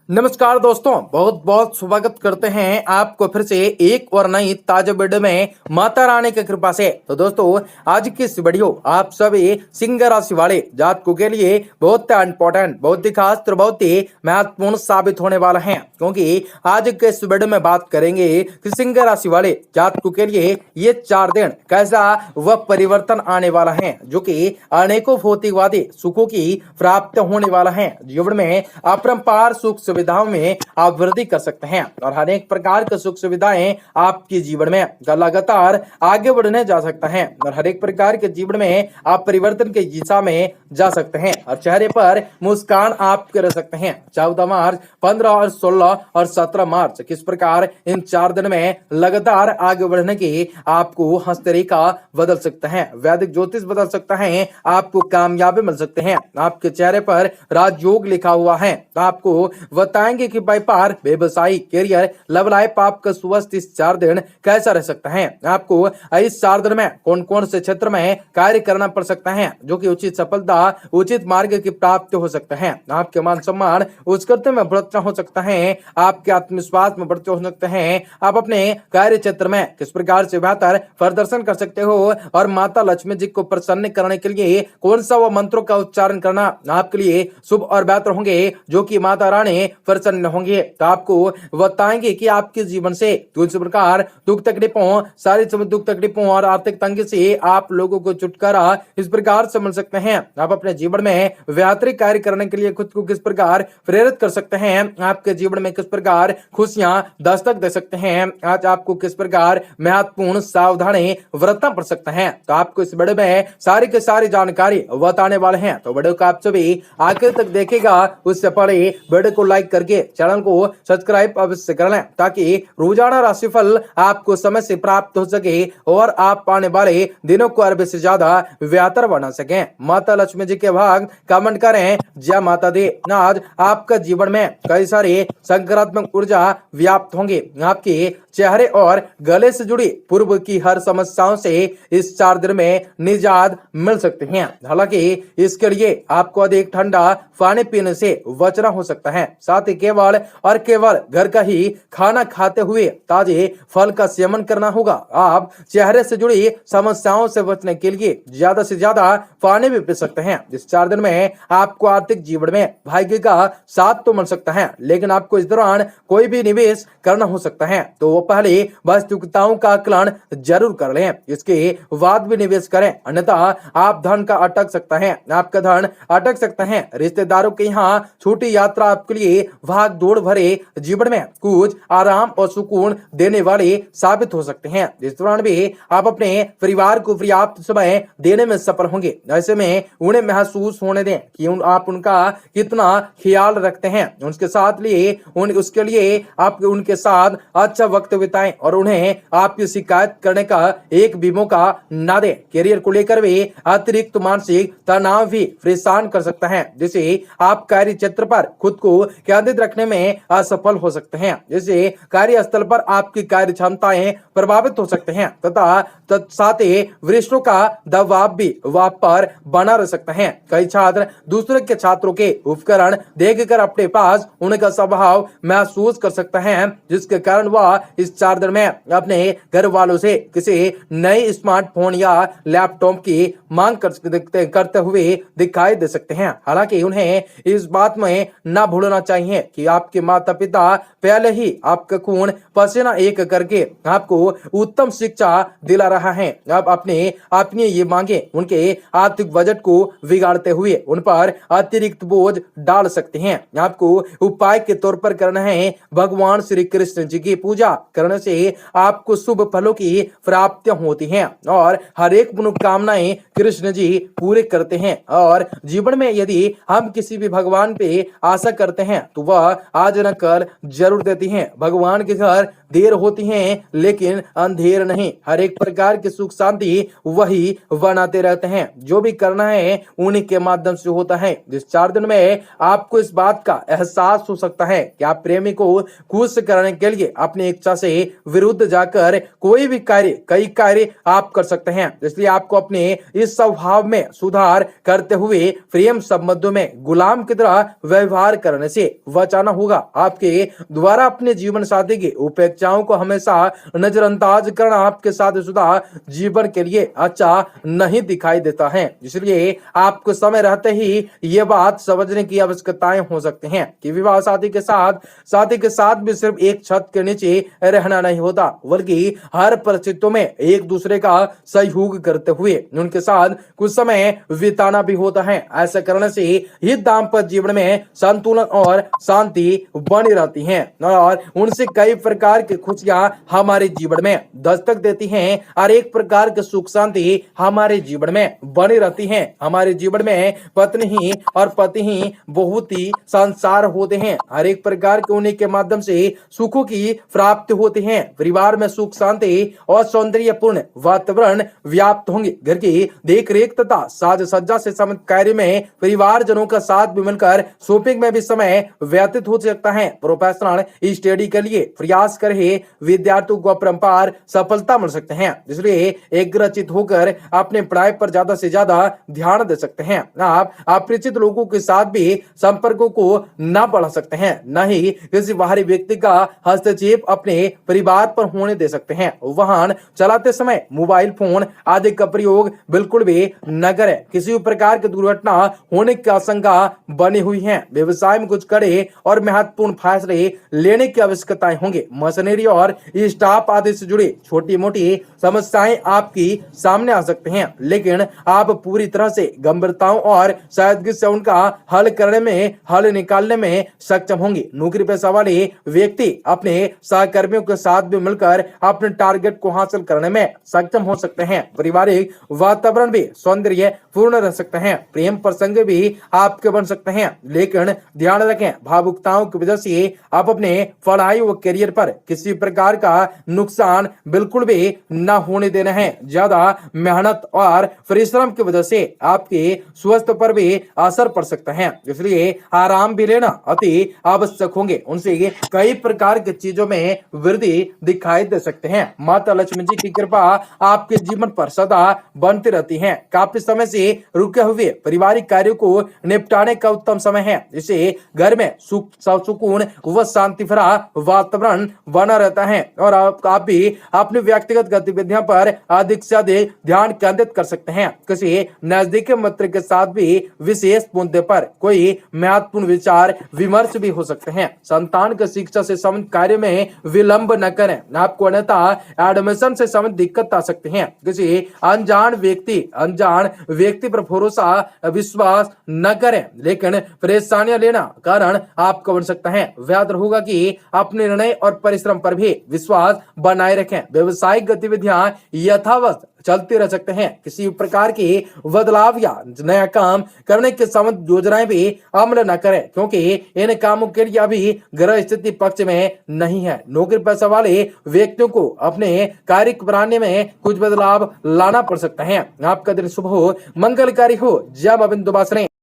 नमस्कार दोस्तों, बहुत बहुत स्वागत करते हैं आपको फिर से एक और नई ताजा वीडियो में माता रानी की कृपा से। तो दोस्तों, आज की इस वीडियो आप सभी सिंह राशि वाले जातकों के लिए बहुत इंपॉर्टेंट, बहुत ही खास और बहुत ही महत्वपूर्ण साबित होने वाला है, क्योंकि आज के इस वीडियो में बात करेंगे कि सिंह राशि वाले जातकों के लिए ये 4 दिन कैसा वह परिवर्तन आने वाला है, जो कि अनेकों भौतिकवादी सुखों की प्राप्त होने वाला है। जीवन में अपरंपार सुख सुविधाओं में आप वृद्धि कर सकते हैं और हर एक प्रकार की सुख सुविधाएं आपके जीवन में लगातार आगे बढ़ने जा सकता है और हर एक प्रकार के जीवन में आप परिवर्तन की दिशा में जा सकते हैं और चेहरे पर मुस्कान आप कर सकते हैं। 14 मार्च, 15 और 16 और 17 मार्च किस प्रकार इन 4 दिन में लगातार आगे बढ़ने की आपको हस्तरेखा बदल सकता है, वैदिक ज्योतिष बदल सकता है, आपको कामयाबी मिल सकते हैं। आपके चेहरे पर राजयोग लिखा हुआ है। आपको बताएंगे कि व्यापार, व्यवसाय, करियर, लव लाइफ आपका स्वस्थ इस 4 दिन कैसा रह सकता है। आपको इस 4 दिन में कौन कौन से क्षेत्र में कार्य करना पड़ सकता है, जो कि उचित सफलता, उचित मार्ग की प्राप्ति हो सकता है। आपके मान सम्मान उत्कृष्ट में बढ़ोतरी हो सकता है, आपके आत्मविश्वास में बढ़ोतरी हो सकते हैं। आप अपने कार्य क्षेत्र में किस प्रकार से बेहतर प्रदर्शन कर सकते हो और माता लक्ष्मी जी को प्रसन्न करने के लिए कौन सा वो मंत्रों का उच्चारण करना आपके लिए शुभ और बेहतर होंगे, जो कि माता रानी प्रसन्न होंगे। तो आपको बताएंगे कि आपके जीवन से किस प्रकार दुख तकलीफों, सारी दुख तकलीफों और आर्थिक तंगी से आप लोगों को छुटकारा इस प्रकार से मिल सकते हैं। आप अपने जीवन में बेहतरीन कार्य करने के लिए खुद को किस प्रकार प्रेरित कर सकते हैं, आपके जीवन में किस प्रकार खुशियां दस्तक दे सकते हैं, आज आपको किस प्रकार महत्वपूर्ण सावधानी बरतना पड़ सकता है। तो आपको इस वीडियो में सारी की सारी जानकारी बताने वाले हैं, तो वीडियो को आप सभी आखिर तक देखेगा। उससे पहले वीडियो को लाइक करके चैनल को सब्सक्राइब अवश्य कर लें, ताकि रोजाना राशिफल आपको समय से प्राप्त हो सके और आप आने वाले दिनों को अरबे से ज्यादा बेहतर बना सकें। माता लक्ष्मी जी के भाग कमेंट करें। जय माता दी। आज आपका जीवन में कई सारे सकारात्मक ऊर्जा व्याप्त होंगे। आपके चेहरे और गले से जुड़ी पूर्व की हर समस्याओं से इस 4 दिन में निजात मिल सकते हैं। हालांकि इसके लिए आपको अधिक ठंडा पानी पीने से बचना हो सकता है। साथ ही केवल और केवल घर का ही खाना खाते हुए ताजे फल का सेवन करना होगा। आप चेहरे से जुड़ी समस्याओं से बचने के लिए ज्यादा से ज्यादा पानी भी पी सकते हैं। इस 4 दिन में आपको आर्थिक जीवन में भाग्य का साथ तो मिल सकता है, लेकिन आपको इस दौरान कोई भी निवेश करना हो सकता है, तो वो पहले वास्तविकताओं का आकलन जरूर कर लें, इसके बाद भी निवेश करें, अन्यथा आप धन का अटक सकता है, आपका धन अटक सकता है। रिश्तेदारों के यहाँ छोटी यात्रा आपके लिए भाग दौड़ भरे जीवन में कुछ आराम और सुकून देने वाले साबित हो सकते हैं। इस दौरान भी आप अपने परिवार को पर्याप्त समय देने में सफल होंगे। ऐसे में उन्हें महसूस होने दें कि आप उनका कितना ख्याल रखते हैं। उसके साथ लिए उसके लिए आप उनके साथ अच्छा वक्त बिताएं और उन्हें आपकी शिकायत करने का एक भी मौका ना दें। करियर को लेकर भी अतिरिक्त मानसिक तनाव भी परेशान कर सकता है, जिसे आप कार्य क्षेत्र पर खुद को केंद्रित रखने में असफल हो सकते हैं। जैसे कार्यस्थल पर आपकी कार्य क्षमताएं प्रभावित हो सकते हैं तथा साथ ही वरिष्ठों का दबाव भी आप पर बना रह सकता है। कई छात्र दूसरे के छात्रों के उपकरण देखकर अपने पास उनका स्वभाव महसूस कर सकता है, जिसके कारण वह इस 4 दिन में अपने घर वालों से किसी नए स्मार्टफोन या लैपटॉप की मांग करते हुए दिखाई दे सकते हैं। हालांकि उन्हें इस बात में ना भूलना चाहिए कि आपके माता पिता पहले ही आपका खून पसीना एक करके आपको उत्तम शिक्षा दिला रहा है। अब अपनी ये मांगे उनके आर्थिक बजट को बिगाड़ते हुए उन पर अतिरिक्त बोझ डाल सकते हैं। आपको उपाय के तौर पर करना है भगवान श्री कृष्ण जी की पूजा करने से आपको शुभ फलों की प्राप्ति होती है और हर एक मनोकामनाएं कृष्ण जी पूरे करते हैं। और जीवन में यदि हम किसी भी भगवान पे आशा करते हैं, तो वह आज न कल जरूर देती हैं। भगवान के घर देर होती है लेकिन अंधेर नहीं। हर एक प्रकार की सुख शांति वही बनाते रहते हैं। जो भी करना है उन्हीं के माध्यम से होता है। इस 4 दिन में आपको इस बात का एहसास हो सकता है कि आप प्रेमी को खुश करने के लिए अपनी इच्छा से विरुद्ध जाकर कोई भी कई कार्य आप कर सकते हैं। इसलिए आपको अपने इस स्वभाव में सुधार करते हुए प्रेम संबंधों में गुलाम की तरह व्यवहार करने से बचाना होगा। आपके द्वारा अपने जीवन साथी की उपेक्षाओं को हमेशा नजरअंदाज करना आपके शादीशुदा जीवन के लिए अच्छा नहीं दिखाई देता है। इसलिए आपको समय रहते ही ये बात समझने की आवश्यकताएं हो सकती हैं कि विवाह साथी के साथ भी सिर्फ एक छत के नीचे रहना नहीं होता, बल्कि हर परिस्थितियों में एक दूसरे का सहयोग करते हुए उनके साथ कुछ समय बिताना भी होता है। ऐसा करने से ही दाम्पत्य जीवन में संतुलन और शांति बनी रहती है और उनसे कई प्रकार की खुशियां हमारे जीवन में दस्तक देती हैं और एक प्रकार की सुख शांति हमारे जीवन में बनी रहती है। हमारे जीवन में पत्नी ही और पति ही बहुत ही संसार होते हैं। हर एक प्रकार के उन्हीं के माध्यम से सुखों की प्राप्ति होती है। परिवार में सुख शांति और सौंदर्यपूर्ण वातावरण व्याप्त होंगे। घर की देख रेख तथा साज सज्जा से संबंधित कार्य में परिवारजनों का साथ भी मिलकर शॉपिंग में भी समय व्यतीत हो सकता है। प्रोफेशनल स्टडी के लिए प्रयास कर रहे विद्यार्थियों को परंपार सफलता मिल सकते हैं। इसलिए एग्रचित होकर अपने पढ़ाई पर ज्यादा से ज्यादा ध्यान दे सकते हैं। आप अपरिचित लोगों के साथ भी संपर्कों को न बढ़ा सकते हैं, न ही किसी बाहरी व्यक्ति का हस्तक्षेप अपने परिवार पर होने दे सकते हैं। वाहन चलाते समय मोबाइल फोन आदि का प्रयोग बिल्कुल भी न करें। किसी प्रकार की दुर्घटना होने की आशंका बनी हुई है। व्यवसाय में कुछ कड़े और महत्वपूर्ण फैसले लेने की आवश्यकताएं होंगे। मशीनरी और स्टाफ आदि से जुड़ी छोटी मोटी समस्याएं आपकी सामने आ सकते हैं, लेकिन आप पूरी तरह से गंभीरताओं और सादगी से उनका हल निकालने में सक्षम होंगे। नौकरी पेशा वाले व्यक्ति अपने सहकर्मियों के साथ भी मिलकर अपने टारगेट को हासिल करने में सक्षम हो सकते हैं। पारिवारिक वातावरण भी सौंदर्य पूर्ण रह सकते हैं। प्रेम प्रसंग भी आपके बन सकते हैं, लेकिन ध्यान रखें भावुकताओं की वजह से आप अपने पढ़ाई व करियर पर किसी प्रकार का नुकसान बिल्कुल भी न होने देना है। ज्यादा मेहनत और परिश्रम की वजह से आपके स्वास्थ्य पर भी असर पड़ सकता है। इसलिए आराम भी लेना अति आवश्यक होंगे। उनसे कई प्रकार की चीजों में वृद्धि दिखाई दे सकते हैं। माता लक्ष्मी जी की कृपा आपके जीवन पर सदा बनती रहती है। काफी समय से रुके हुए पारिवारिक कार्यों को निपटाने का उत्तम समय है। इसे घर में सुख सुकून व शांति भरा वातावरण बना रहता है और आप भी अपनी व्यक्तिगत गतिविधियों पर अधिक से अधिक ध्यान केंद्रित कर सकते हैं। किसी नजदीकी मित्र के साथ भी विशेष मुद्दे पर कोई महत्वपूर्ण विचार विमर्श भी हो सकते हैं। संतान की शिक्षा से संबंधित कार्य में विलंब न करें, आपको अन्यथा एडमिशन से संबंधित दिक्कत आ सकती है। किसी अनजान व्यक्ति पर भरोसा विश्वास न करें, लेकिन परेशानियां लेना कारण आपको बन सकता है। याद होगा कि अपने निर्णय और परिश्रम पर भी विश्वास बनाए रखें। व्यवसायिक गतिविधियां यथावत चलते रह सकते हैं। किसी प्रकार के बदलाव या नया काम करने के संबंध योजनाएं भी अमल न करें, क्योंकि इन कामों के लिए अभी ग्रह स्थिति पक्ष में नहीं है। नौकरी पेशा वाले व्यक्तियों को अपने कार्य प्रणाली में कुछ बदलाव लाना पड़ सकता है। आपका दिन शुभ हो, मंगलकारी हो। जय बाबा बिंदु बासरे।